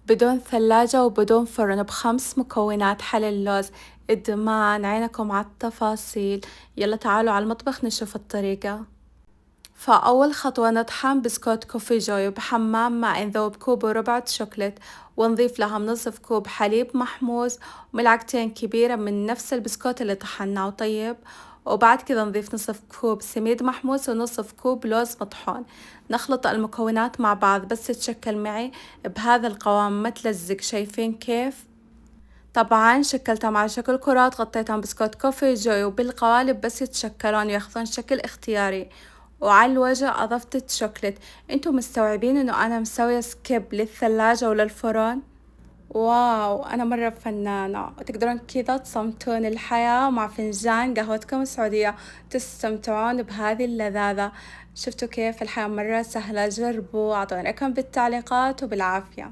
بدون ثلاجة وبدون فرن، ب5 مكونات: حلي اللوز، إدمان، عينكم على التفاصيل. يلا تعالوا على المطبخ نشوف الطريقة. فأول خطوة نطحن بسكوت كوفي جوي بحمام ماء، نذوب كوب وربع شوكولات، ونضيف لها نصف كوب حليب محموز وملعقتين كبيرة من نفس البسكوت اللي طحناه. طيب، وبعد كذا نضيف نصف كوب سميد محموس ونصف كوب لوز مطحون. نخلط المكونات مع بعض بس تشكل معي بهذا القوام ما تلزق. شايفين كيف؟ طبعا شكلتهم على شكل كرات، غطيتهم بسكوت كوفي جوي، وبالقوالب بس يتشكلون وياخذون شكل اختياري. وعلى الوجه أضفت الشوكليت. انتوا مستوعبين انه انا مسوية سكيب للثلاجة وللفرن؟ واو، انا مرة فنانة. تقدرون كذا تصمتون الحياة مع فنجان قهوتكم السعودية، تستمتعون بهذه اللذاذة. شفتوا كيف الحياة مرة سهلة؟ جربوا، اعطوني رقم بالتعليقات، وبالعافية.